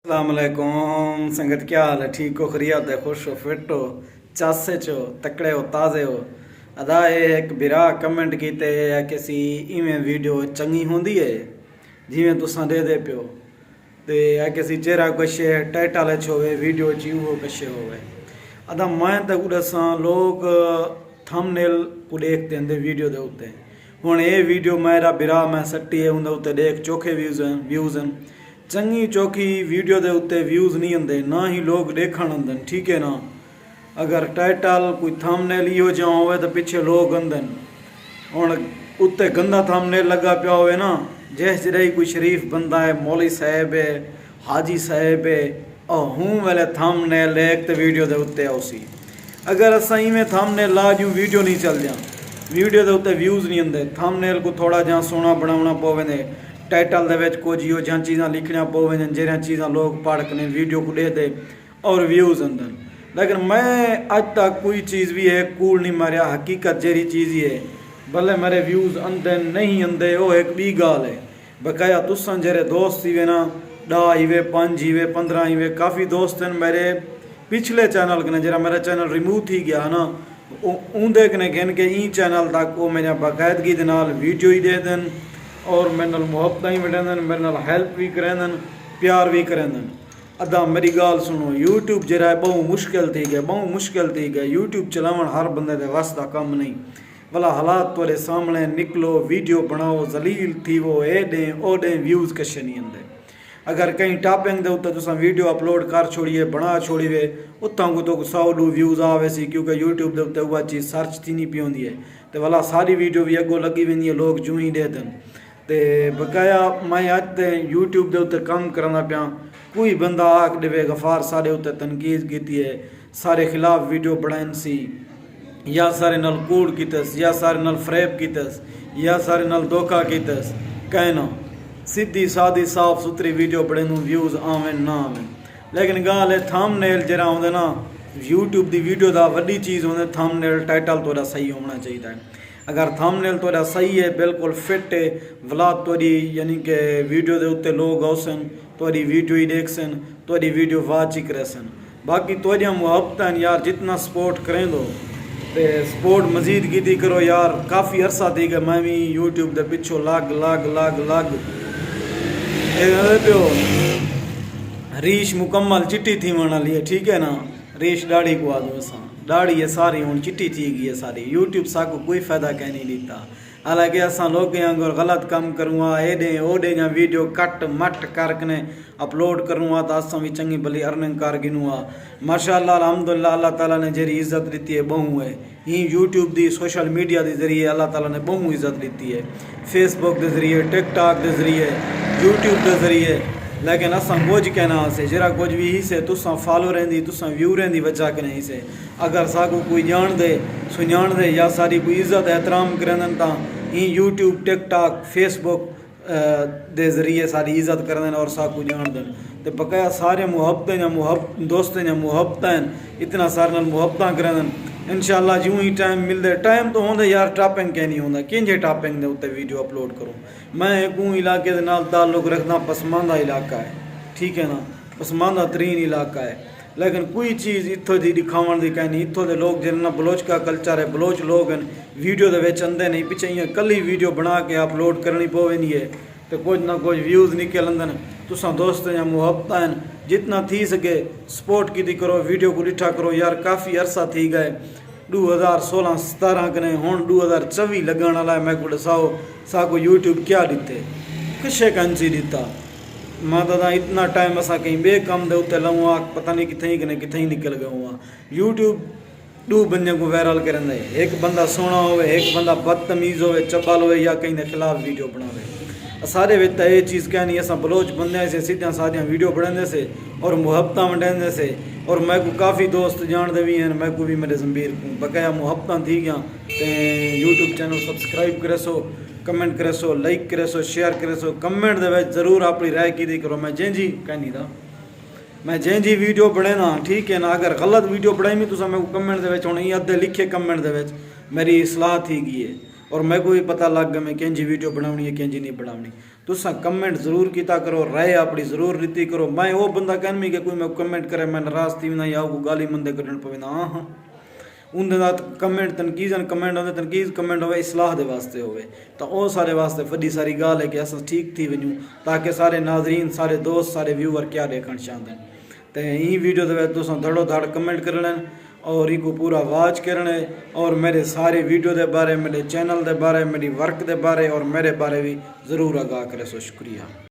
अस्सलामुअलैकुम संगत, क्या हाल है? ठीक हो, खरियात है, खुश हो, फिट हो, चासे चो, तकड़े हो, ताज़े हो? अदा एक बिरा कमेंट किते है किसी इवें वीडियो चंगी होंदी है जिमें तुसा दे पियो ते है किसी चेहरा कशे टाइटल च होवे वीडियो च वो कशे होवे। अदा मैं तो दसा लोग थंबनेल को देखते हैं वीडियो दे उत्ते। हुण ये वीडियो मेरा बिरा मैं सट्टी है उंदे उत्ते देख चोखे व्यूज़ हैं चंगी चौखी वीडियो दे उत्ते व्यूज़ नहीं आंदे ना ही लोग देखण आंदे, ठीक है ना। अगर टाइटल कोई थंबनेल इहो जिहा होवे तो पिछे लोग आंदे। हुण उत्ते गंदा थंबनेल लगा पिया होवे ना, जिस जड़े कोई शरीफ बंदा है, मौलवी साहब है, हाजी साहब है, और हूँ वाले थंबनेल देख तो वीडियो दे उत्ते आउसी। अगर असां इवें थंबनेल ला जूं वीडियो नहीं चल जा, वीडियो दे उत्ते व्यूज़ नहीं आंदे। थंबनेल को थोड़ा जिहा सोहना बनावना पवे, टाइटल दे विच कुछ इहो जिहा चीज़ां लिखनियां पवे जिहड़ियां चीज़ां लोग पढ़ के वीडियो को देखते और व्यूज़ आंदे। लेकिन मैं अज तक कोई चीज़ भी है कूड़ नहीं मारिया, हकीकत जहरी चीज़ ही है। भले मेरे व्यूज़ आंदे नहीं आंदे वो एक बी गाल है। बकाया तुसां जरे दोस्त ही वे ना 10 हीवे 5 हीवे 15 हीवे, काफ़ी दोस्त हैं मेरे पिछले चैनल कने जरा मेरा चैनल रिमूव थी गया ना, उंदे कने गिन के ई चैनल तक वो मेरा बाकायदगी दे नाल वीडियो ही दे देन और मेरे नाल मुहब्बत ही वडेंदन, मेरे नाल हेल्प भी करेंदन, प्यार भी करेंदन। अदा मेरी गाल सुनो, यूट्यूब जरा बहु मुश्किल थी गया। यूट्यूब चलावन हर बंदे दे वस दा कम नहीं। भला हालात तुहाडे सामने निकलो, वीडियो बनाओ, जलील थी वो एडे ओडे व्यूज़ कशे नहीं आंदे। अगर कहीं टॉपिंग दे उत्ते तुसां वीडियो अपलोड कर छोड़िए, बना छोड़िए, उत्तां को तो 100 व्यूज़ आवे सी, क्योंकि यूट्यूब दे उत्ते वह चीज़ सर्च थी नहीं पई होंदी है। तो भला सारी वीडियो भी अगों लगी वेंदी है, लोग जूं ही देदन। ते बकाया मैं अज ते यूट्यूब दे उत्ते कम करना पिया। कोई बंदा आख देवे गफार सारे उत्ते तनकीद की है, सारे खिलाफ वीडियो बनाइन सी, या सारे नल कूड़ कीतस, या सारे नल फरेब कीतस, या सारे नल धोखा कीतस, कहना सीधी सादी साफ सुथरी वीडियो बड़े व्यूज़ आवें ना आवें। लेकिन गाल है थंबनेल जरा होंदे ना, यूट्यूब की वीडियो का वड्डी चीज़ होंदे थंबनेल टाइटल थोड़ा सही होना चाहिए। अगर थंबनेल थोड़ा सही है, बिल्कुल फिट है, व्लॉग थोड़ी यानी कि वीडियो के उत्ते लोग आउसन, थोड़ी वीडियो ही देखसन, थोड़ी वीडियो वाच ही करेसन। बाकी थोड़ियां मुहब्बत यार, जितना सपोर्ट करें दो तो सपोर्ट मजीद की करो यार। काफ़ी अरसा थी गया मैं भी यूट्यूब के पिछों लग पियो। रीश मुकम्मल चिट्टी थी वन वाली है, ठीक है ना। रीश दाढ़ी को आ दो असा, दाढ़ी है सारी हूँ चिट्टी थी गई है सारी। यूट्यूब साको कोई फ़ायदा कह नहीं देता। हालांकि असा लोग गलत कम करूँगा, एडे ओडे या वीडियो कट मट करके अपलोड करूँगा तो असा भी चंगी भली अर्निंग कर गिनूँगा। माशाअल्लाह अल्हम्दुलिल्लाह, अल्लाह ताला ने जरी इज्जत दी है बहु है ही यूट्यूब की सोशल मीडिया के जरिए अल्लाह ताला ने बहु इज्जत दी है, फेसबुक के जरिए, टिकटॉक के जरिए, यूट्यूब के जरिए। लेकिन असा कुछ कहना से जरा कुछ भी ही से तुसा फॉलो रहंदी, तुसा व्यू रहंदी वजह के नहीं से। अगर साको कोई जान दे सुजान दे या सारी कोई इज्जत एहतराम करें ता ही यूट्यूब टिकटॉक फेसबुक दे जरिए सारी इज्जत करें और साको जान दें। तो बकाया सारे मुहब्बतें या दोस्तें या मुहब्बतें इतना सारे नाल मुहब्बत करें। इंशाअल्लाह जूँ ही टाइम मिलते, टाइम तो होंगे यार, टॉपिंग कह नहीं होंगे किंजे टॉपिंग के उत्ते वीडियो अपलोड करूँ। मैं एक इलाके के नाल ताल्लुक रखना पसमानदा इलाका है, ठीक है ना, पसमानदा तरीन इलाका है। लेकिन कोई चीज़ इत्थों की दिखावन की कहीं नहीं। इत्थों के लोग जिन्हें बलोच का कल्चर है, बलोच लोग हैं, वीडियो के आते नहीं, पिछे इं कली वीडियो बना के अपलोड करनी पवेंदी है तो कुछ ना कुछ व्यूज़ निकल आंदन। तुसा दोस्त या मुहब्बत हैं, जितना थी सके सपोर्ट की करो, वीडियो को डिठा करो यार। काफ़ी अरसा थी गए 2016-17 कने हूँ 2024 लगन वाला है। मैं को दसाओ साको यूट्यूब क्या दिते किसे कंची दिता। मैं दादा इतना टाइम असा कहीं बे कम दे उत्ते लऊँ, पता नहीं कितें ही निकल गए हुआ। यूट्यूब 2 बंदे को वायरल करें, एक बंदा सोना हो, एक बंदा बदतमीज़ हो, चबल हो, या कहीं के खिलाफ वीडियो बनावे। सारे विच ये चीज़ कहनी असा बलोच बंदे से सीधा सादियाँ वीडियो बनाते से और मुहब्बत वंडेंदे से। और मैं को काफ़ी दोस्त जानते भी हैं, मैं को भी मेरे जंबीर को बकाया मुहब्बत थी गया। तो यूट्यूब चैनल सब्सक्राइब करे सो, कमेंट करे सो, लाइक करे सो, शेयर करे सो, कमेंट दे जरूर अपनी राय की करो। मैं जैसी कहनी था मैं जैसी वीडियो बना, ठीक है ना। अगर गलत वीडियो बनाई तो मैं कमेंट दे अद्धे लिखे कमेंट दे मेरी सलाह थी गई है और मैं को भी पता लग गया मैं कैंजी वीडियो बनानी है कैंजी नहीं बनानी। तुसा कमेंट जरूर किया करो, राय अपनी जरूर रीति करो। मैं वो बंदा कहनी कि कोई मैं कमेंट करे मैं नाराज थी ना या को गाली मंदे करन पवे ना, हाँ उनके नाल कमेंट तनकीजन कमेंट होवे, तनकीज कमेंट होवे इसलाह दे वास्ते होवे, तो वो सारे वास्ते वड्डी सारी गाल है कि अस ठीक थी वञूं ताकि सारे नाजरीन सारे दोस्त सारे व्यूअर क्या देखण चाहते हैं। तो ई वीडियो दे तुसा धड़ो धड़ कमेंट करना और इको पूरा वॉच करना और मेरे सारे वीडियो के बारे, मेरे चैनल के बारे, मेरी वर्क के बारे और मेरे बारे भी ज़रूर आगाह करे। सो शुक्रिया।